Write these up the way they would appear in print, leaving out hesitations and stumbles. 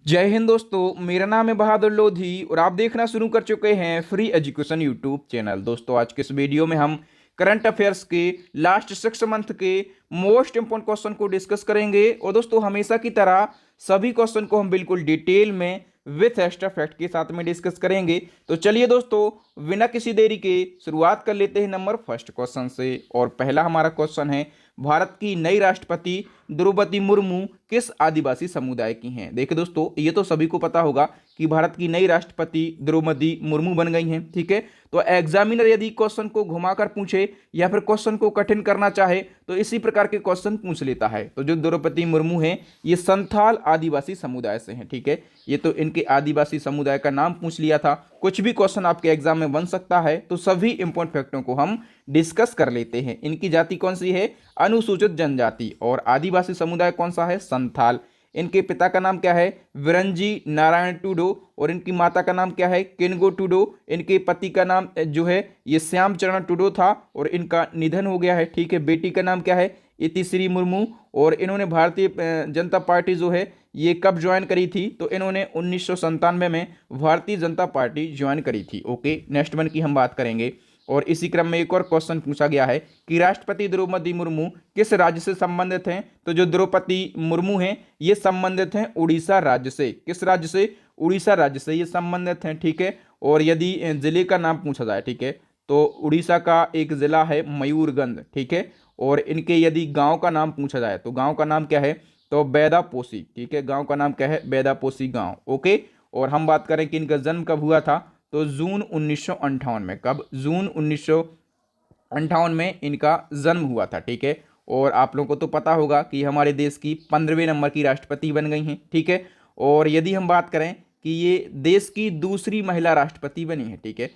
जय हिंद दोस्तों, मेरा नाम है बहादुर लोधी और आप देखना शुरू कर चुके हैं फ्री एजुकेशन यूट्यूब चैनल। दोस्तों आज के इस वीडियो में हम करंट अफेयर्स के लास्ट 6 मंथ के मोस्ट इंपोर्टेंट क्वेश्चन को डिस्कस करेंगे। और दोस्तों हमेशा की तरह सभी क्वेश्चन को हम बिल्कुल डिटेल में विथ एक्स्ट्रा फैक्ट के साथ में डिस्कस करेंगे। तो चलिए दोस्तों बिना किसी देरी के शुरुआत कर लेते हैं नंबर फर्स्ट क्वेश्चन से। और पहला हमारा क्वेश्चन है, भारत की नई राष्ट्रपति द्रौपदी मुर्मू किस आदिवासी समुदाय की हैं। देखिए दोस्तों ये तो सभी को पता होगा कि भारत की नई राष्ट्रपति द्रौपदी मुर्मू बन गई हैं, ठीक है। तो एग्जामिनर यदि क्वेश्चन को घुमाकर पूछे या फिर क्वेश्चन को कठिन करना चाहे तो इसी प्रकार के क्वेश्चन पूछ लेता है। तो जो द्रौपदी मुर्मू हैं ये संथाल आदिवासी समुदाय से हैं, ठीक है। ये तो इनके आदिवासी समुदाय का नाम पूछ लिया था। कुछ भी क्वेश्चन आपके एग्जाम में बन सकता है, तो सभी इंपॉर्टेंट फैक्टों को हम डिस्कस कर लेते हैं। इनकी जाति कौन सी है? अनुसूचित जनजाति। और आदिवासी समुदाय कौन सा है? संथाल। इनके पिता का नाम क्या है? विरंजी नारायण टूडो। और इनकी माता का नाम क्या है? किनगो टूडो। इनके पति का नाम जो है ये श्याम चरण टूडो था और इनका निधन हो गया है, ठीक है। बेटी का नाम क्या है? इतिश्री मुर्मू। और इन्होंने भारतीय जनता पार्टी जो है ये कब ज्वाइन करी थी? तो इन्होंने 1997 में भारतीय जनता पार्टी ज्वाइन करी थी। ओके, नेक्स्ट वन की हम बात करेंगे। और इसी क्रम में एक और क्वेश्चन पूछा गया है कि राष्ट्रपति द्रौपदी मुर्मू किस राज्य से संबंधित हैं? तो जो द्रौपदी मुर्मू हैं ये संबंधित हैं उड़ीसा राज्य से। किस राज्य से? उड़ीसा राज्य से ये संबंधित हैं, ठीक है। और यदि जिले का नाम पूछा जाए, ठीक है, तो उड़ीसा का एक जिला है मयूरगंज, ठीक है। और इनके यदि गांव का नाम पूछा जाए तो गांव का नाम क्या है? तो बेदापोसी, ठीक है। गांव का नाम क्या है? बेदापोसी गांव, ओके। और हम बात करें कि इनका जन्म कब हुआ था? तो जून 1958 में। कब? जून 1958 में इनका जन्म हुआ था, ठीक है। और आप लोगों को तो पता होगा कि हमारे देश की 15वें नंबर की राष्ट्रपति बन गई हैं, ठीक है। और यदि हम बात करें कि ये देश की दूसरी महिला राष्ट्रपति बनी है, ठीक है।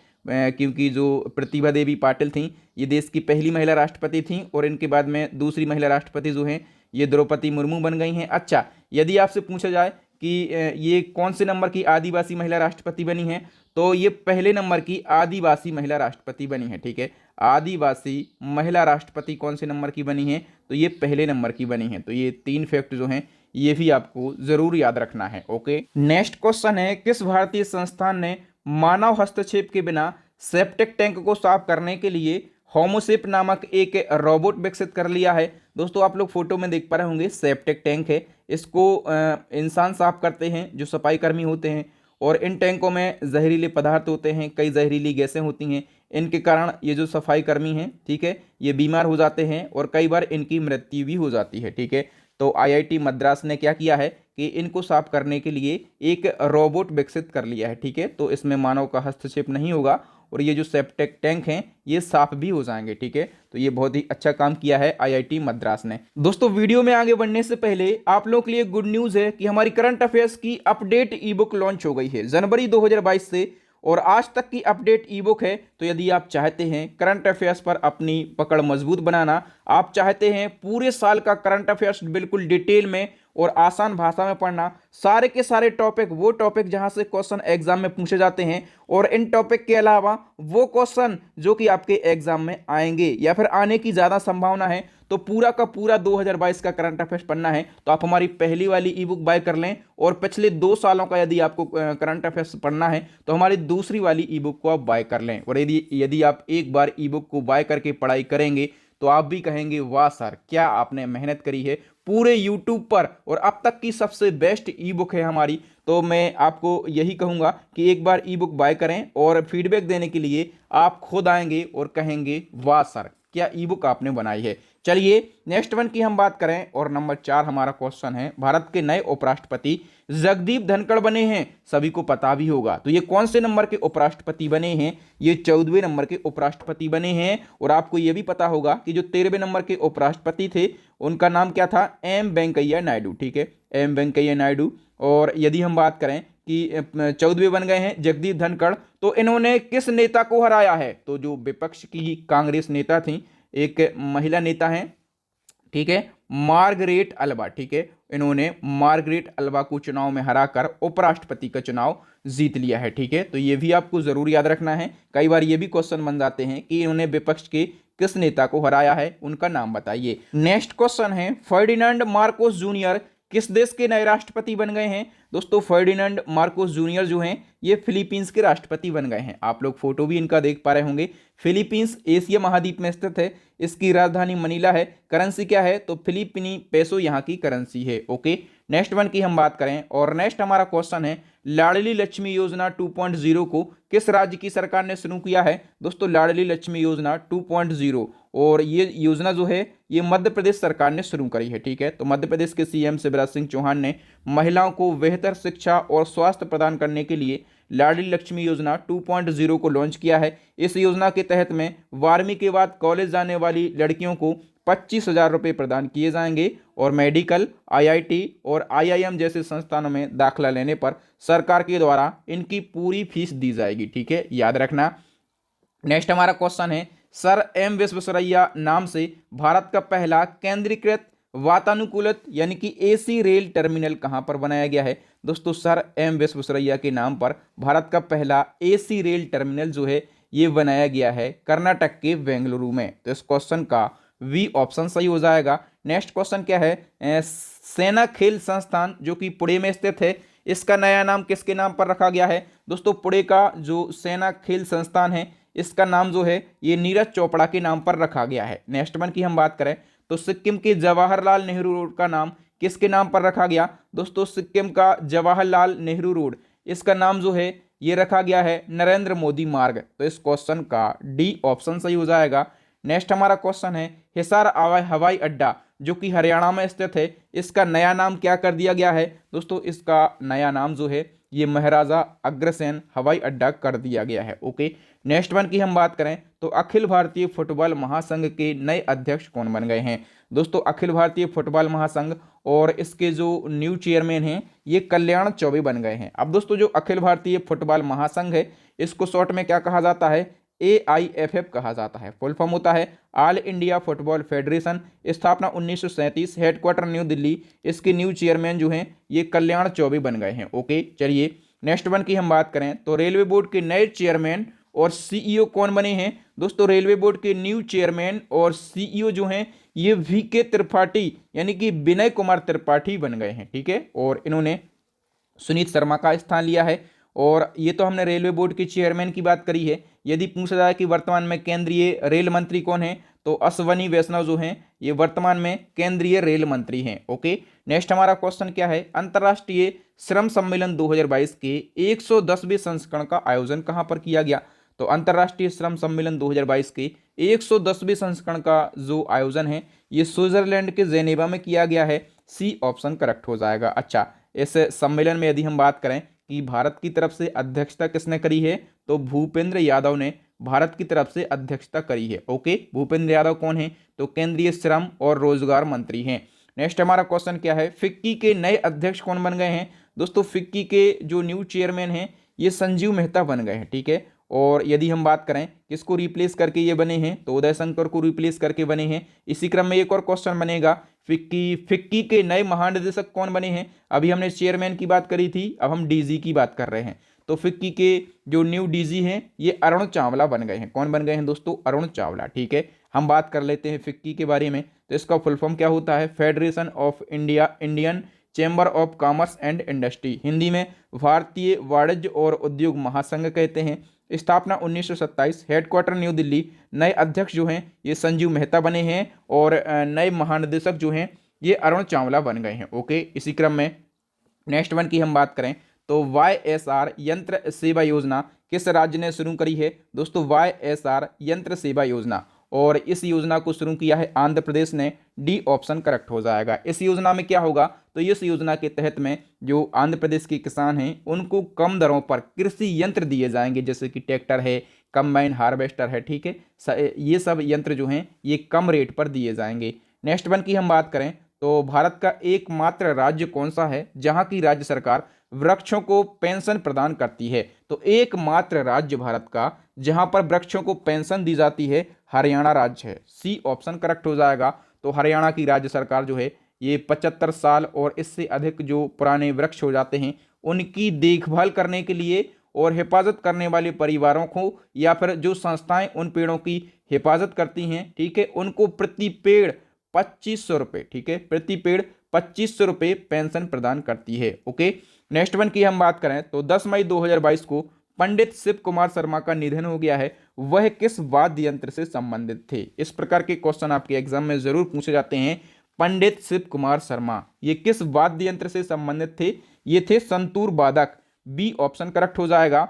क्योंकि जो प्रतिभा देवी पाटिल थी ये देश की पहली महिला राष्ट्रपति थी और इनके बाद में दूसरी महिला राष्ट्रपति जो हैं ये द्रौपदी मुर्मू बन गई हैं। अच्छा, यदि आपसे पूछा जाए कि ये कौन से नंबर की आदिवासी महिला राष्ट्रपति बनी है, तो ये पहले नंबर की आदिवासी महिला राष्ट्रपति बनी है, ठीक है। आदिवासी महिला राष्ट्रपति कौन से नंबर की बनी है? तो ये पहले नंबर की बनी है। तो ये 3 फैक्ट जो हैं ये भी आपको जरूर याद रखना है, ओके। नेक्स्ट क्वेश्चन है, किस भारतीय संस्थान ने मानव हस्तक्षेप के बिना सेप्टिक टैंक को साफ करने के लिए होमोसेप नामक एक रोबोट विकसित कर लिया है? दोस्तों आप लोग फोटो में देख पा रहे होंगे, सेप्टिक टैंक है। इसको इंसान साफ करते हैं जो सफाई कर्मी होते हैं। और इन टैंकों में जहरीले पदार्थ होते हैं, कई जहरीली गैसें होती हैं। इनके कारण ये जो सफाई कर्मी हैं, ठीक है, ये बीमार हो जाते हैं और कई बार इनकी मृत्यु भी हो जाती है, ठीक है। तो आईआईटी मद्रास ने क्या किया है कि इनको साफ करने के लिए एक रोबोट विकसित कर लिया है, ठीक है। तो इसमें मानव का हस्तक्षेप नहीं होगा और ये जो सेप्टिक टैंक हैं ये साफ भी हो जाएंगे, ठीक है। तो ये बहुत ही अच्छा काम किया है आईआईटी मद्रास ने। दोस्तों वीडियो में आगे बढ़ने से पहले आप लोगों के लिए गुड न्यूज़ है कि हमारी करंट अफेयर्स की अपडेट ई बुक लॉन्च हो गई है जनवरी 2022 से और आज तक की अपडेट ई बुक है। तो यदि आप चाहते हैं करंट अफेयर्स पर अपनी पकड़ मजबूत बनाना, आप चाहते हैं पूरे साल का करंट अफेयर्स बिल्कुल डिटेल में और आसान भाषा में पढ़ना, सारे के सारे टॉपिक, वो टॉपिक जहां से क्वेश्चन एग्जाम में पूछे जाते हैं और इन टॉपिक के अलावा वो क्वेश्चन जो कि आपके एग्जाम में आएंगे या फिर आने की ज़्यादा संभावना है, तो पूरा का पूरा 2022 का करंट अफेयर्स पढ़ना है तो आप हमारी पहली वाली ई बुक बाय कर लें। और पिछले 2 सालों का यदि आपको करंट अफेयर्स पढ़ना है तो हमारी दूसरी वाली ई बुक को आप बाय कर लें। और यदि आप एक बार ई बुक को बाय करके पढ़ाई करेंगे तो आप भी कहेंगे वाह सर क्या आपने मेहनत करी है। पूरे यूट्यूब पर और अब तक की सबसे बेस्ट ई बुक है हमारी। तो मैं आपको यही कहूँगा कि एक बार ई बुक बाय करें और फीडबैक देने के लिए आप खुद आएंगे और कहेंगे वाह सर क्या ई बुक आपने बनाई है। चलिए नेक्स्ट वन की हम बात करें और नंबर 4 हमारा क्वेश्चन है, भारत के नए उपराष्ट्रपति जगदीप धनखड़ बने हैं, सभी को पता भी होगा। तो ये कौन से नंबर के उपराष्ट्रपति बने हैं? ये 14वें नंबर के उपराष्ट्रपति बने हैं। और आपको ये भी पता होगा कि जो 13वें नंबर के उपराष्ट्रपति थे उनका नाम क्या था? एम वेंकैया नायडू, ठीक है, एम वेंकैया नायडू। और यदि हम बात करें कि 14वें बन गए हैं जगदीप धनखड़, तो इन्होंने किस नेता को हराया है? तो जो विपक्ष की कांग्रेस नेता थी, एक महिला नेता हैं, ठीक है, मार्गरेट अल्बा, ठीक है, इन्होंने मार्गरेट अल्बा को चुनाव में हराकर उपराष्ट्रपति का चुनाव जीत लिया है, ठीक है। तो ये भी आपको जरूर याद रखना है, कई बार ये भी क्वेश्चन बन जाते हैं कि इन्होंने विपक्ष के किस नेता को हराया है, उनका नाम बताइए। नेक्स्ट क्वेश्चन है, फर्डिनेंड मार्कोस जूनियर किस देश के नए राष्ट्रपति बन गए हैं? दोस्तों फर्डिनेंड मार्कोस जूनियर जो हैं ये फिलीपींस के राष्ट्रपति बन गए हैं। आप लोग फोटो भी इनका देख पा रहे होंगे। फिलीपींस एशिया महाद्वीप में स्थित है। इसकी राजधानी मनीला है। करेंसी क्या है? तो फिलीपीनी पेसो यहाँ की करेंसी है। ओके, नेक्स्ट वन की हम बात करें और नेक्स्ट हमारा क्वेश्चन है लाडली लक्ष्मी योजना 2.0 को किस राज्य की सरकार ने शुरू किया है? दोस्तों लाडली लक्ष्मी योजना 2.0 और ये योजना जो है ये मध्य प्रदेश सरकार ने शुरू करी है। ठीक है, तो मध्य प्रदेश के सीएम शिवराज सिंह चौहान ने महिलाओं को बेहतर शिक्षा और स्वास्थ्य प्रदान करने के लिए लाडली लक्ष्मी योजना 2.0 को लॉन्च किया है। इस योजना के तहत में 12वीं के बाद कॉलेज जाने वाली लड़कियों को 25,000 रुपये प्रदान किए जाएंगे और मेडिकल, आईआईटी और आईआईएम जैसे संस्थानों में दाखिला लेने पर सरकार के द्वारा इनकी पूरी फीस दी जाएगी। ठीक है, याद रखना। नेक्स्ट हमारा क्वेश्चन है सर एम विश्वेश्वरैया नाम से भारत का पहला केंद्रीकृत वातानुकूलित यानी कि एसी रेल टर्मिनल कहां पर बनाया गया है? दोस्तों सर एम विश्वेश्वरैया के नाम पर भारत का पहला एसी रेल टर्मिनल जो है ये बनाया गया है कर्नाटक के बेंगलुरु में। तो इस क्वेश्चन का वी ऑप्शन सही हो जाएगा। नेक्स्ट क्वेश्चन क्या है? सेना खेल संस्थान जो कि पुणे में स्थित है, इसका नया नाम किसके नाम पर रखा गया है? दोस्तों पुणे का जो सेना खेल संस्थान है इसका नाम जो है ये नीरज चोपड़ा के नाम पर रखा गया है। नेक्स्ट वन की हम बात करें तो सिक्किम के जवाहरलाल नेहरू रोड का नाम किसके नाम पर रखा गया? दोस्तों सिक्किम का जवाहरलाल नेहरू रोड इसका नाम जो है ये रखा गया है नरेंद्र मोदी मार्ग। तो इस क्वेश्चन का डी ऑप्शन सही हो जाएगा। नेक्स्ट हमारा क्वेश्चन है हिसार हवाई अड्डा जो कि हरियाणा में स्थित है, इसका नया नाम क्या कर दिया गया है? दोस्तों इसका नया नाम जो है ये महाराजा अग्रसेन हवाई अड्डा कर दिया गया है। ओके, नेक्स्ट वन की हम बात करें तो अखिल भारतीय फुटबॉल महासंघ के नए अध्यक्ष कौन बन गए हैं? दोस्तों अखिल भारतीय फुटबॉल महासंघ और इसके जो न्यू चेयरमैन हैं ये कल्याण चौबे बन गए हैं। अब दोस्तों जो अखिल भारतीय फुटबॉल महासंघ है इसको शॉर्ट में क्या कहा जाता है? AIFF कहा जाता है। फुल फॉर्म होता है ऑल इंडिया फुटबॉल फेडरेशन। स्थापना 1937, हेडक्वार्टर न्यू दिल्ली। इसके न्यू चेयरमैन जो हैं ये कल्याण चौबे बन गए हैं। ओके, चलिए नेक्स्ट वन की हम बात करें तो रेलवे बोर्ड के नए चेयरमैन और सीईओ कौन बने हैं? दोस्तों रेलवे बोर्ड के न्यू चेयरमैन और सीईओ जो हैं ये VK त्रिपाठी यानी कि विनय कुमार त्रिपाठी बन गए हैं। ठीक है, और इन्होंने सुनीत शर्मा का स्थान लिया है। और ये तो हमने रेलवे बोर्ड के चेयरमैन की बात करी है। यदि पूछा जाए कि वर्तमान में केंद्रीय रेल मंत्री कौन है तो अश्वनी वैष्णव जो हैं ये वर्तमान में केंद्रीय रेल मंत्री हैं। ओके, नेक्स्ट हमारा क्वेश्चन क्या है? अंतर्राष्ट्रीय श्रम सम्मेलन 2022 के 110वें संस्करण का आयोजन कहां पर किया गया? तो अंतर्राष्ट्रीय श्रम सम्मेलन 2022 के 110वें संस्करण का जो आयोजन है ये स्विट्जरलैंड के जेनेवा में किया गया है। सी ऑप्शन करेक्ट हो जाएगा। अच्छा, इस सम्मेलन में यदि हम बात करें कि भारत की तरफ से अध्यक्षता किसने करी है तो भूपेंद्र यादव ने भारत की तरफ से अध्यक्षता करी है। ओके, भूपेंद्र यादव कौन है? तो केंद्रीय श्रम और रोजगार मंत्री हैं। नेक्स्ट हमारा क्वेश्चन क्या है? फिक्की के नए अध्यक्ष कौन बन गए हैं? दोस्तों फिक्की के जो न्यू चेयरमैन हैं ये संजीव मेहता बन गए हैं। ठीक है, और यदि हम बात करें किसको रिप्लेस करके ये बने हैं तो उदय शंकर को रिप्लेस करके बने हैं। इसी क्रम में एक और क्वेश्चन बनेगा फिक्की के नए महानिदेशक कौन बने हैं? अभी हमने चेयरमैन की बात करी थी, अब हम डीजी की बात कर रहे हैं। तो फिक्की के जो न्यू डीजी हैं ये अरुण चावला बन गए हैं। कौन बन गए हैं दोस्तों? अरुण चावला। ठीक है, हम बात कर लेते हैं फिक्की के बारे में। तो इसका फुल फॉर्म क्या होता है? Federation of Indian chamber of commerce and industry, Hindi में भारतीय वाणिज्य और उद्योग महासंघ कहते हैं। स्थापना 1927, हेडक्वार्टर न्यू दिल्ली। नए अध्यक्ष जो हैं ये संजीव मेहता बने हैं और नए महानिदेशक जो हैं ये अरुण चावला बन गए हैं। ओके, इसी क्रम में नेक्स्ट वन की हम बात करें तो YSR यंत्र सेवा योजना किस राज्य ने शुरू करी है? दोस्तों YSR यंत्र सेवा योजना, और इस योजना को शुरू किया है आंध्र प्रदेश ने। डी ऑप्शन करेक्ट हो जाएगा। इस योजना में क्या होगा तो इस योजना के तहत में जो आंध्र प्रदेश के किसान हैं उनको कम दरों पर कृषि यंत्र दिए जाएंगे, जैसे कि ट्रैक्टर है, कंबाइन हार्वेस्टर है। ठीक है, ये सब यंत्र जो हैं ये कम रेट पर दिए जाएंगे। नेक्स्ट वन की हम बात करें तो भारत का एकमात्र राज्य कौन सा है जहां की राज्य सरकार वृक्षों को पेंशन प्रदान करती है? तो एकमात्र राज्य भारत का जहां पर वृक्षों को पेंशन दी जाती है हरियाणा राज्य है। सी ऑप्शन करेक्ट हो जाएगा। तो हरियाणा की राज्य सरकार जो है ये 75 साल और इससे अधिक जो पुराने वृक्ष हो जाते हैं उनकी देखभाल करने के लिए और हिफाजत करने वाले परिवारों को या फिर जो संस्थाएं उन पेड़ों की हिफाजत करती हैं, ठीक है, उनको प्रति पेड़ 2500 रुपये, ठीक है, प्रति पेड़ 2500 रुपये पेंशन प्रदान करती है। ओके, नेक्स्ट वन की हम बात करें तो 10 मई 2022 को पंडित शिव कुमार शर्मा का निधन हो गया है। वह किस वाद्य यंत्र से संबंधित थे? इस प्रकार के क्वेश्चन आपके एग्जाम में जरूर पूछे जाते हैं। पंडित शिव कुमार शर्मा ये किस वाद्य यंत्र से संबंधित थे? ये थे संतूर वादक। बी ऑप्शन करेक्ट हो जाएगा।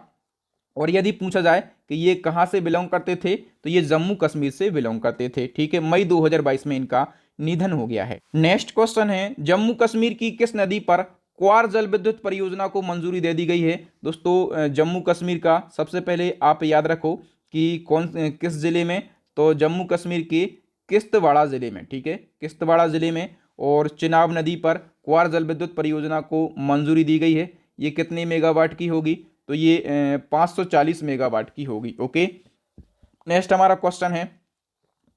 और यदि पूछा जाए कि ये कहां से बिलोंग करते थे तो ये जम्मू कश्मीर से बिलोंग करते थे, ठीक है। मई 2022 में इनका निधन हो गया है। नेक्स्ट क्वेश्चन है, जम्मू कश्मीर की किस नदी पर क्वार जल विद्युत परियोजना को मंजूरी दे दी गई है? दोस्तों जम्मू कश्मीर का सबसे पहले आप याद रखो कि किस जिले में, तो जम्मू कश्मीर के किश्तवाड़ा जिले में, ठीक है, किश्तवाड़ा जिले में। और चिनाब नदी पर क्वार जल विद्युत परियोजना को मंजूरी दी गई है। ये कितने मेगावाट की होगी? तो ये 540 मेगावाट की होगी। ओके, नेक्स्ट हमारा क्वेश्चन है,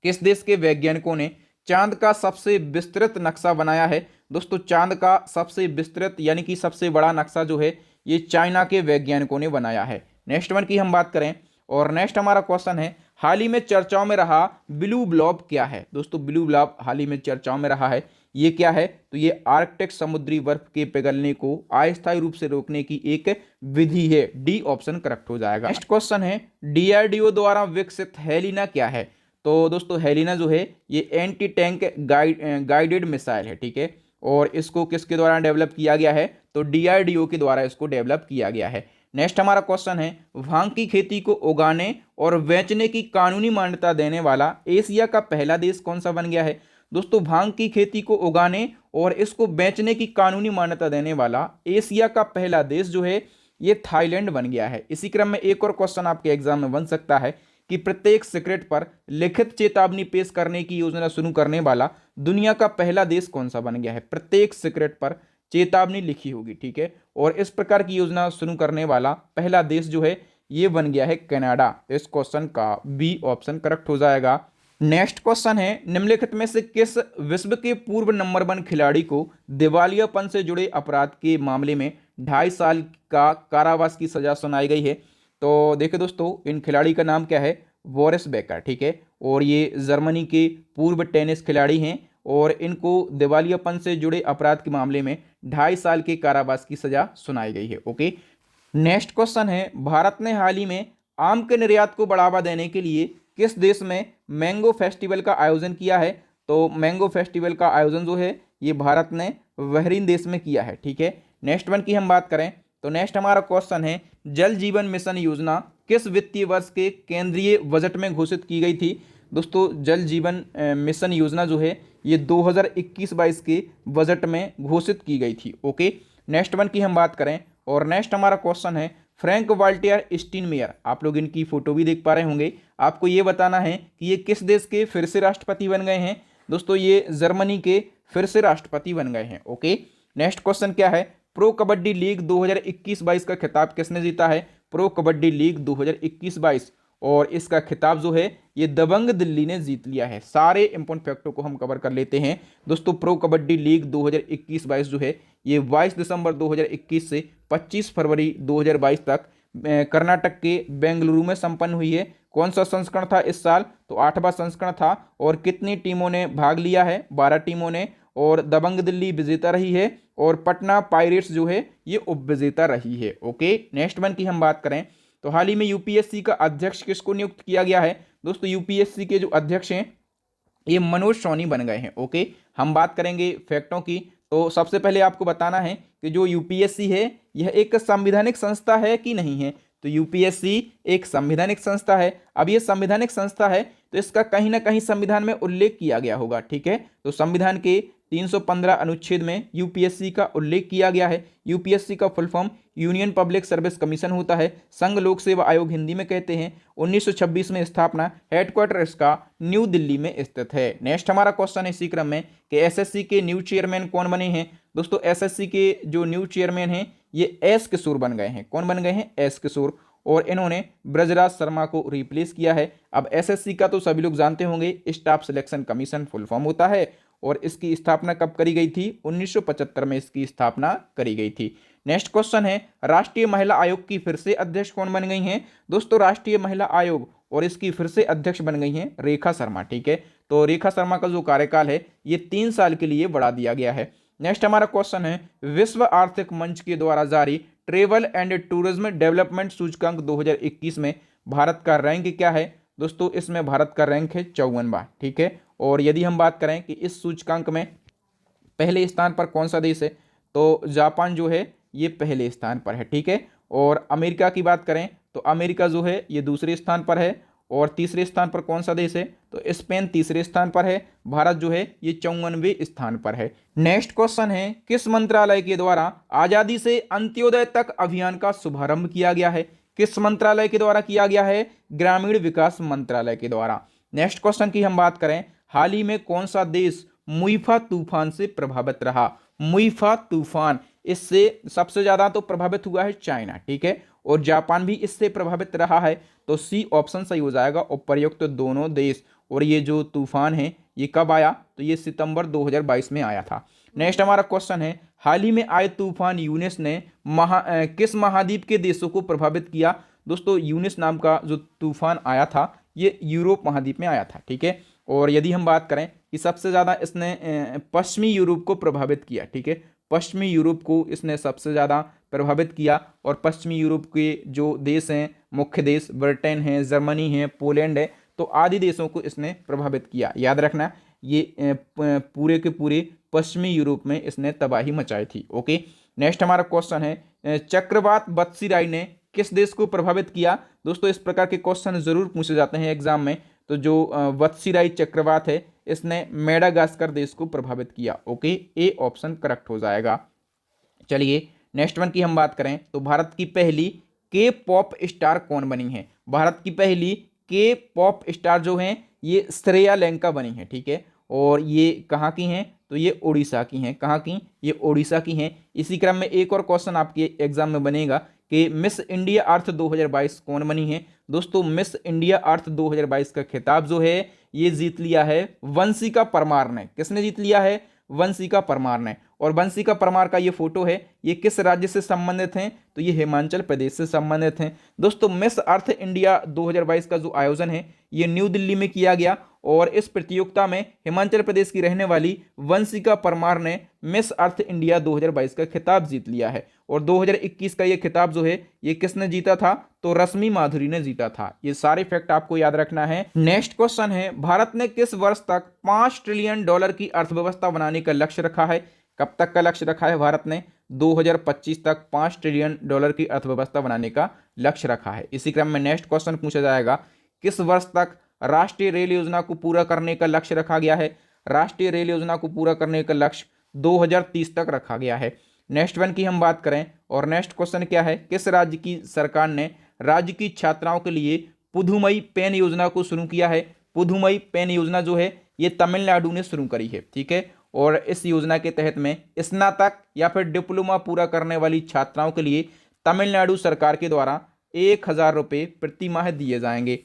किस देश के वैज्ञानिकों ने चांद का सबसे विस्तृत नक्शा बनाया है? दोस्तों चांद का सबसे विस्तृत यानी कि सबसे बड़ा नक्शा जो है ये चाइना के वैज्ञानिकों ने बनाया है। नेक्स्ट वन की हम बात करें और नेक्स्ट हमारा क्वेश्चन है, हाल ही में चर्चाओं में रहा ब्लू ब्लॉब क्या है? दोस्तों ब्लू ब्लॉब हाल ही में चर्चाओं में रहा है, ये क्या है? तो ये आर्कटिक समुद्री बर्फ के पिघलने को अस्थायी रूप से रोकने की एक विधि है। डी ऑप्शन करेक्ट हो जाएगा। नेक्स्ट क्वेश्चन है, डीआरडीओ द्वारा विकसित हेलिना क्या है? तो दोस्तों हेलिना जो है ये एंटी टैंक गाइडेड मिसाइल है, ठीक है। और इसको किसके द्वारा डेवलप किया गया है? तो डीआरडीओ के द्वारा इसको डेवलप किया गया है। नेक्स्ट हमारा क्वेश्चन है, भांग की खेती को उगाने और बेचने की कानूनी मान्यता देने वाला एशिया का पहला देश कौन सा बन गया है? दोस्तों भांग की खेती को उगाने और इसको बेचने की कानूनी मान्यता देने वाला एशिया का पहला देश जो है ये थाईलैंड बन गया है। इसी क्रम में एक और क्वेश्चन आपके एग्जाम में बन सकता है कि प्रत्येक सिगरेट पर लिखित चेतावनी पेश करने की योजना शुरू करने वाला दुनिया का पहला देश कौन सा बन गया है? प्रत्येक सिगरेट पर चेतावनी लिखी होगी, ठीक है। और इस प्रकार की योजना शुरू करने वाला पहला देश जो है ये बन गया है कनाडा। इस क्वेश्चन का बी ऑप्शन करेक्ट हो जाएगा। नेक्स्ट क्वेश्चन है, निम्नलिखित में से किस विश्व के पूर्व नंबर 1 खिलाड़ी को दिवालियापन से जुड़े अपराध के मामले में 2.5 साल का कारावास की सजा सुनाई गई है? तो देखिए दोस्तों इन खिलाड़ी का नाम क्या है? बोरिस बेकर, ठीक है। और ये जर्मनी के पूर्व टेनिस खिलाड़ी हैं और इनको दिवालियापन से जुड़े अपराध के मामले में 2.5 साल के कारावास की सजा सुनाई गई है। ओके, नेक्स्ट क्वेश्चन है, भारत ने हाल ही में आम के निर्यात को बढ़ावा देने के लिए किस देश में मैंगो फेस्टिवल का आयोजन किया है? तो मैंगो फेस्टिवल का आयोजन जो है ये भारत ने बहरीन देश में किया है, ठीक है। नेक्स्ट वन की हम बात करें तो नेक्स्ट हमारा क्वेश्चन है, जल जीवन मिशन योजना किस वित्तीय वर्ष के केंद्रीय बजट में घोषित की गई थी? दोस्तों जल जीवन मिशन योजना जो है ये 2021-22 के बजट में घोषित की गई थी। ओके, नेक्स्ट वन की हम बात करें और नेक्स्ट हमारा क्वेश्चन है, फ्रैंक वाल्टर स्टीनमेयर, आप लोग इनकी फोटो भी देख पा रहे होंगे। आपको ये बताना है कि ये किस देश के फिर से राष्ट्रपति बन गए हैं? दोस्तों ये जर्मनी के फिर से राष्ट्रपति बन गए हैं। ओके, नेक्स्ट क्वेश्चन क्या है, प्रो कबड्डी लीग 2021-22 का खिताब किसने जीता है? प्रो कबड्डी लीग 2021-22 और इसका खिताब जो है ये दबंग दिल्ली ने जीत लिया है। सारे इंपॉर्टेंट फैक्टों को हम कवर कर लेते हैं। दोस्तों प्रो कबड्डी लीग 2021-22 जो है ये 22 दिसंबर 2021 से 25 फरवरी 2022 तक कर्नाटक के बेंगलुरु में संपन्न हुई है। कौन सा संस्करण था इस साल? तो 8वां संस्करण था। और कितनी टीमों ने भाग लिया है? 12 टीमों ने। और दबंग दिल्ली विजेता रही है और पटना पायरेट्स जो है ये उपविजेता रही है। ओके, नेक्स्ट वन की हम बात करें तो हाल ही में यूपीएससी का अध्यक्ष किसको नियुक्त किया गया है? दोस्तों यूपीएससी के जो अध्यक्ष हैं ये मनोज सोनी बन गए हैं। ओके, हम बात करेंगे फैक्टों की। तो सबसे पहले आपको बताना है कि जो यूपीएससी है यह एक संवैधानिक संस्था है कि नहीं है? तो यूपीएससी एक संवैधानिक संस्था है। अब ये संवैधानिक संस्था है तो इसका कहीं ना कहीं संविधान में उल्लेख किया गया होगा, ठीक है। तो संविधान के 315 अनुच्छेद में यूपीएससी का उल्लेख किया गया है। यूपीएससी का full form union public service commission होता है, संघ लोक सेवा आयोग हिंदी में कहते हैं। 1926 में स्थापना, हेडक्वार्टर इसका न्यू दिल्ली में स्थित है। नेक्स्ट हमारा क्वेश्चन है इसी क्रम में कि एसएससी के न्यू चेयरमैन कौन बने हैं? दोस्तों एसएससी के जो न्यू चेयरमैन हैं ये एस किशोर बन गए हैं। कौन बन गए हैं? एस किशोर। और इन्होंने ब्रजराज शर्मा को रिप्लेस किया है। अब एसएससी का तो सभी लोग जानते होंगे staff selection commission full form होता है और इसकी स्थापना कब करी गई थी? 1975 में इसकी स्थापना करी गई थी। नेक्स्ट क्वेश्चन है, राष्ट्रीय महिला आयोग की फिर से अध्यक्ष कौन बन गई हैं? दोस्तों राष्ट्रीय महिला आयोग और इसकी फिर से अध्यक्ष बन गई हैं रेखा शर्मा। ठीक है, तो रेखा शर्मा का जो कार्यकाल है ये 3 साल के लिए बढ़ा दिया गया है। नेक्स्ट हमारा क्वेश्चन है, विश्व आर्थिक मंच के द्वारा जारी ट्रेवल एंड टूरिज्म डेवलपमेंट सूचकांक 2021 में भारत का रैंक क्या है? दोस्तों इसमें भारत का रैंक है 54वां। ठीक है, और यदि हम बात करें कि इस सूचकांक में पहले स्थान पर कौन सा देश है, तो जापान जो है ये पहले स्थान पर है। ठीक है, और अमेरिका की बात करें तो अमेरिका जो है ये दूसरे स्थान पर है, और तीसरे स्थान पर कौन सा देश है, तो स्पेन तीसरे स्थान पर है। भारत जो है ये 54वें स्थान पर है। नेक्स्ट क्वेश्चन है, किस मंत्रालय के द्वारा आजादी से अंत्योदय तक अभियान का शुभारंभ किया गया है? किस मंत्रालय के द्वारा किया गया है? ग्रामीण विकास मंत्रालय के द्वारा। नेक्स्ट क्वेश्चन की हम बात करें, हाल ही में कौन सा देश मुईफा तूफान से प्रभावित रहा? मुईफा तूफान, इससे सबसे ज्यादा तो प्रभावित हुआ है चाइना। ठीक है, और जापान भी इससे प्रभावित रहा है, तो सी ऑप्शन सही हो जाएगा, उपर्युक्त तो दोनों देश। और ये जो तूफान है ये कब आया, तो ये सितंबर 2022 में आया था। नेक्स्ट हमारा क्वेश्चन है, हाल ही में आए तूफान यूनिस ने किस महाद्वीप के देशों को प्रभावित किया? दोस्तों यूनिस नाम का जो तूफान आया था ये यूरोप महाद्वीप में आया था। ठीक है, और यदि हम बात करें कि सबसे ज़्यादा इसने पश्चिमी यूरोप को प्रभावित किया। ठीक है, पश्चिमी यूरोप को इसने सबसे ज़्यादा प्रभावित किया, और पश्चिमी यूरोप के जो देश हैं, मुख्य देश ब्रिटेन है, जर्मनी है, पोलैंड है, तो आदि देशों को इसने प्रभावित किया। याद रखना, ये पूरे के पूरे पश्चिमी यूरोप में इसने तबाही मचाई थी। ओके, नेक्स्ट हमारा क्वेश्चन है, चक्रवात बत्सीराई ने किस देश को प्रभावित किया? दोस्तों इस प्रकार के क्वेश्चन जरूर पूछे जाते हैं एग्जाम में। तो जो बत्सीराई चक्रवात है इसने मेडागास्कर देश को प्रभावित किया। ओके, ए ऑप्शन करेक्ट हो जाएगा। चलिए नेक्स्ट वन की हम बात करें तो भारत की पहली के पॉप स्टार कौन बनी है? भारत की पहली के पॉप स्टार जो हैं ये श्रेया लेंका बनी है। ठीक है, और ये कहाँ की हैं? तो ये उड़ीसा की हैं। कहाँ की? ये उड़ीसा की हैं। इसी क्रम में एक और क्वेश्चन आपके एग्जाम में बनेगा कि मिस इंडिया अर्थ 2022 कौन बनी है? दोस्तों मिस इंडिया अर्थ 2022 का खिताब जो है ये जीत लिया है वंशिका परमार ने। किसने जीत लिया है? वंशिका परमार ने। और वंशिका परमार का ये फोटो है, ये किस राज्य से संबंधित हैं? तो ये हिमाचल प्रदेश से संबंधित हैं। दोस्तों मिस अर्थ इंडिया 2022 का जो आयोजन है ये न्यू दिल्ली में किया गया, और इस प्रतियोगिता में हिमाचल प्रदेश की रहने वाली वंशिका परमार ने मिस अर्थ इंडिया 2022 का खिताब जीत लिया है। और 2021 का ये खिताब जो है ये किसने जीता था? तो रश्मि माधुरी ने जीता था। ये सारे फैक्ट आपको याद रखना है। नेक्स्ट क्वेश्चन है, भारत ने किस वर्ष तक $5 ट्रिलियन की अर्थव्यवस्था बनाने का लक्ष्य रखा है? कब तक का लक्ष्य रखा है भारत ने? 2025 तक $5 ट्रिलियन की अर्थव्यवस्था बनाने का लक्ष्य रखा है। इसी क्रम में नेक्स्ट क्वेश्चन पूछा जाएगा, किस वर्ष तक राष्ट्रीय रेल योजना को पूरा करने का लक्ष्य रखा गया है? राष्ट्रीय रेल योजना को पूरा करने का लक्ष्य 2030 तक रखा गया है। नेक्स्ट वन की हम बात करें और नेक्स्ट क्वेश्चन क्या है, किस राज्य की सरकार ने राज्य की छात्राओं के लिए पुधुमई पेन योजना को शुरू किया है? पुधुमई पेन योजना जो है ये तमिलनाडु ने शुरू करी है। ठीक है, और इस योजना के तहत में स्नातक या फिर डिप्लोमा पूरा करने वाली छात्राओं के लिए तमिलनाडु सरकार के द्वारा 1000 रुपये प्रति माह दिए जाएंगे।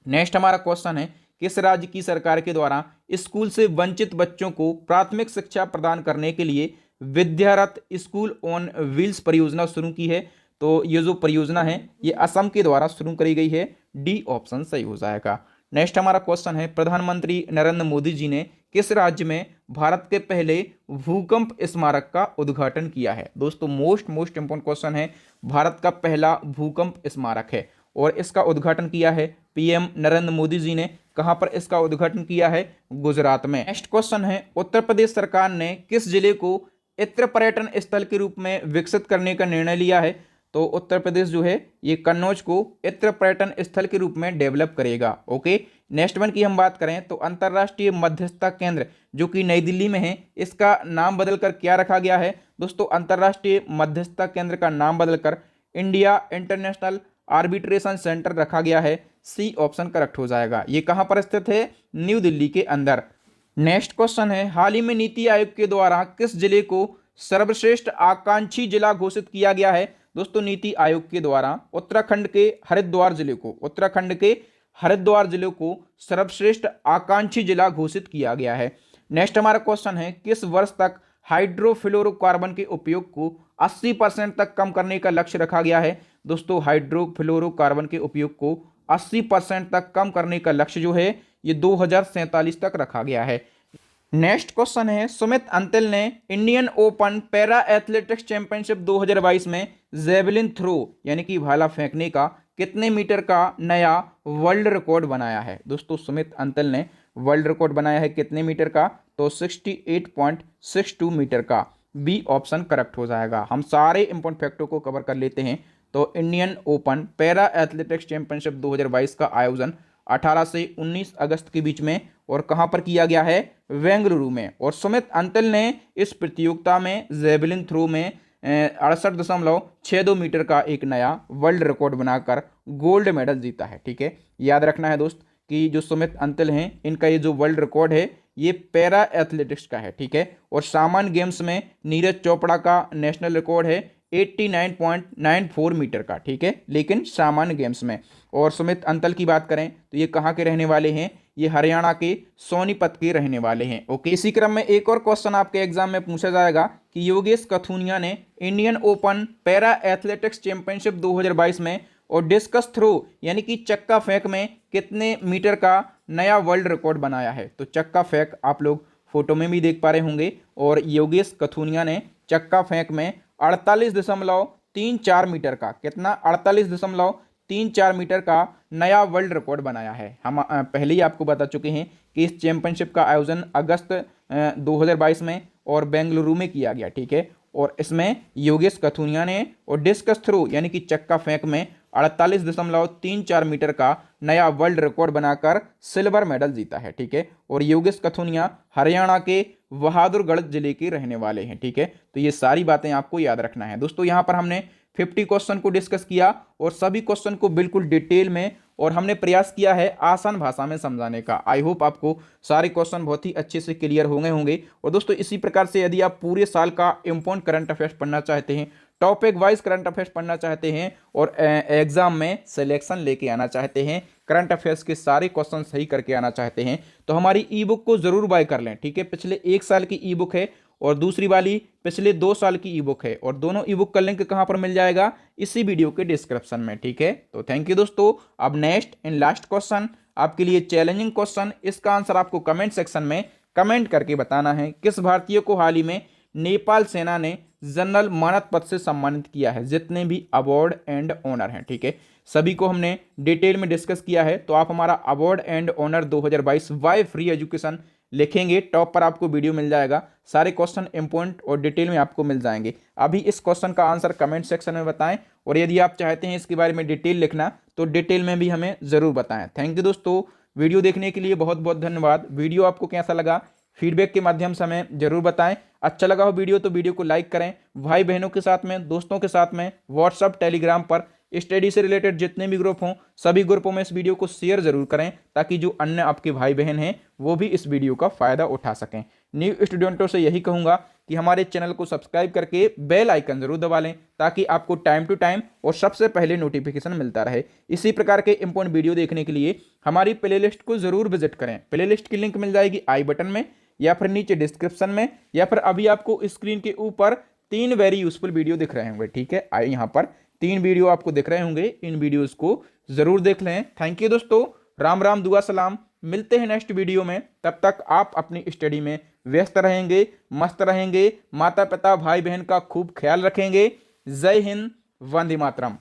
नेक्स्ट हमारा क्वेश्चन है, किस राज्य की सरकार के द्वारा स्कूल से वंचित बच्चों को प्राथमिक शिक्षा प्रदान करने के लिए विद्यारथ स्कूल ऑन व्हील्स परियोजना शुरू की है? तो ये जो परियोजना है ये असम के द्वारा शुरू करी गई है। डी ऑप्शन सही हो जाएगा। नेक्स्ट हमारा क्वेश्चन है, प्रधानमंत्री नरेंद्र मोदी जी ने किस राज्य में भारत के पहले भूकंप स्मारक का उद्घाटन किया है? दोस्तों मोस्ट इंपोर्टेंट क्वेश्चन है, भारत का पहला भूकंप स्मारक है और इसका उद्घाटन किया है पीएम नरेंद्र मोदी जी ने। कहां पर इसका उद्घाटन किया है? गुजरात में। नेक्स्ट क्वेश्चन है, उत्तर प्रदेश सरकार ने किस जिले को इत्र पर्यटन स्थल के रूप में विकसित करने का निर्णय लिया है? तो उत्तर प्रदेश जो है ये कन्नौज को इत्र पर्यटन स्थल के रूप में डेवलप करेगा। ओके, नेक्स्ट वन की हम बात करें तो अंतर्राष्ट्रीय मध्यस्थता केंद्र जो कि नई दिल्ली में है इसका नाम बदलकर क्या रखा गया है? दोस्तों अंतर्राष्ट्रीय मध्यस्थता केंद्र का नाम बदलकर इंडिया इंटरनेशनल आर्बिट्रेशन सेंटर रखा गया है। सी ऑप्शन करेक्ट हो जाएगा। ये कहां पर स्थित है? न्यू दिल्ली के अंदर। नेक्स्ट क्वेश्चन है, हाल ही में नीति आयोग के द्वारा किस जिले को सर्वश्रेष्ठ आकांक्षी जिला घोषित किया गया है? दोस्तों नीति आयोग के द्वारा उत्तराखंड के हरिद्वार जिले को सर्वश्रेष्ठ आकांक्षी जिला घोषित किया गया है। नेक्स्ट हमारा क्वेश्चन है, किस वर्ष तक हाइड्रोफ्लोरोकार्बन के उपयोग को 80% तक कम करने का लक्ष्य रखा गया है? दोस्तों हाइड्रोफ्लोरोकार्बन के उपयोग को 80% तक कम करने का लक्ष्य जो है ये 2047 तक रखा गया है। नेक्स्ट क्वेश्चन है, सुमित अंतिल ने Indian open para athletics championship 2022 में जेवलिन थ्रो यानी कि भाला फेंकने का कितने मीटर का नया वर्ल्ड रिकॉर्ड बनाया है। दोस्तों सुमित अंतिल ने वर्ल्ड रिकॉर्ड बनाया है कितने मीटर का, तो 68.62 मीटर का। बी ऑप्शन करेक्ट हो जाएगा। हम सारे इंपॉर्टेंट फैक्टों को कवर कर लेते हैं। तो Indian open para athletics championship 2022 का आयोजन 18 से 19 अगस्त के बीच में और कहां पर किया गया है, बेंगलुरु में। और सुमित अंतिल ने इस प्रतियोगिता में जेवलिन थ्रो में 68.62 मीटर का एक नया वर्ल्ड रिकॉर्ड बनाकर गोल्ड मेडल जीता है। ठीक है, याद रखना है दोस्त कि जो सुमित अंतिल हैं इनका ये जो वर्ल्ड रिकॉर्ड है ये पैरा एथलेटिक्स का है। ठीक है, और सामान्य गेम्स में नीरज चोपड़ा का नेशनल रिकॉर्ड है 89.94 मीटर का। ठीक है, लेकिन सामान्य गेम्स में। और सुमित अंतिल की बात करें तो ये कहाँ के रहने वाले हैं, ये हरियाणा के सोनीपत के रहने वाले हैं। ओके, इसी क्रम में एक और क्वेश्चन आपके एग्जाम में पूछा जाएगा कि योगेश कथुनिया ने Indian open para athletics championship 2022 में और डिस्कस थ्रो यानी कि चक्का फेंक में कितने मीटर का नया वर्ल्ड रिकॉर्ड बनाया है। तो चक्का फेंक आप लोग फोटो में भी देख पा रहे होंगे और योगेश कथुनिया ने चक्का फेंक में 48.34 मीटर का, कितना, 48.34 मीटर का नया वर्ल्ड रिकॉर्ड बनाया है। हम पहले ही आपको बता चुके हैं कि इस चैंपियनशिप का आयोजन अगस्त 2022 में और बेंगलुरु में किया गया। ठीक है, और इसमें योगेश कथुनिया ने और डिस्कस थ्रो यानी कि चक्का फेंक में 48.34 मीटर का नया वर्ल्ड रिकॉर्ड बनाकर सिल्वर मेडल जीता है। ठीक है, और योगेश कथुनिया हरियाणा के बहादुरगढ़ जिले के रहने वाले हैं। ठीक है, तो ये सारी बातें आपको याद रखना है। दोस्तों यहाँ पर हमने 50 क्वेश्चन को डिस्कस किया और सभी क्वेश्चन को बिल्कुल डिटेल में और हमने प्रयास किया है आसान भाषा में समझाने का। आई होप आपको सारे क्वेश्चन बहुत ही अच्छे से क्लियर हो गए होंगे। और दोस्तों इसी प्रकार से यदि आप पूरे साल का इंपॉर्टेंट करंट अफेयर्स पढ़ना चाहते हैं, टॉपिक वाइज करंट अफेयर्स पढ़ना चाहते हैं और एग्जाम में सिलेक्शन लेके आना चाहते हैं, करंट अफेयर्स के सारे क्वेश्चन सही करके आना चाहते हैं, तो हमारी ई बुक को जरूर बाय कर लें। ठीक है, पिछले 1 साल की ई बुक है और दूसरी वाली पिछले 2 साल की ई बुक है और दोनों ई बुक का लिंक कहां पर मिल जाएगा, इसी वीडियो के डिस्क्रिप्शन में। ठीक है, तो थैंक यू दोस्तों। अब नेक्स्ट एंड लास्ट क्वेश्चन आपके लिए चैलेंजिंग क्वेश्चन, इसका आंसर आपको कमेंट सेक्शन में कमेंट करके बताना है। किस भारतीय को हाल ही में नेपाल सेना ने जनरल मानद पद से सम्मानित किया है। जितने भी अवार्ड एंड ऑनर हैं, ठीक है, सभी को हमने डिटेल में डिस्कस किया है। तो आप हमारा award and honour 2022 why free education लिखेंगे, टॉप पर आपको वीडियो मिल जाएगा, सारे क्वेश्चन इंपॉर्टेंट और डिटेल में आपको मिल जाएंगे। अभी इस क्वेश्चन का आंसर कमेंट सेक्शन में बताएं और यदि आप चाहते हैं इसके बारे में डिटेल लिखना तो डिटेल में भी हमें जरूर बताएं। थैंक यू दोस्तों, वीडियो देखने के लिए बहुत बहुत धन्यवाद। वीडियो आपको कैसा लगा फीडबैक के माध्यम से हमें जरूर बताएं। अच्छा लगा हो वीडियो तो वीडियो को लाइक करें, भाई बहनों के साथ में, दोस्तों के साथ में व्हाट्सअप टेलीग्राम पर स्टडी से रिलेटेड जितने भी ग्रुप हों सभी ग्रुपों में इस वीडियो को शेयर जरूर करें ताकि जो अन्य आपके भाई बहन हैं वो भी इस वीडियो का फायदा उठा सकें। न्यू स्टूडेंटों से यही कहूंगा कि हमारे चैनल को सब्सक्राइब करके बेल आइकन जरूर दबा लें ताकि आपको टाइम टू टाइम और सबसे पहले नोटिफिकेशन मिलता रहे। इसी प्रकार के इंपॉर्टेंट वीडियो देखने के लिए हमारी प्लेलिस्ट को जरूर विजिट करें। प्लेलिस्ट की लिंक मिल जाएगी आई बटन में या फिर नीचे डिस्क्रिप्शन में या फिर अभी आपको स्क्रीन के ऊपर 3 वेरी यूजफुल वीडियो दिख रहे होंगे। ठीक है, यहाँ पर 3 वीडियो आपको दिख रहे होंगे, इन वीडियोस को जरूर देख लें। थैंक यू दोस्तों, राम राम दुआ सलाम, मिलते हैं नेक्स्ट वीडियो में। तब तक आप अपनी स्टडी में व्यस्त रहेंगे, मस्त रहेंगे, माता पिता भाई बहन का खूब ख्याल रखेंगे। जय हिंद, वंदे मातरम।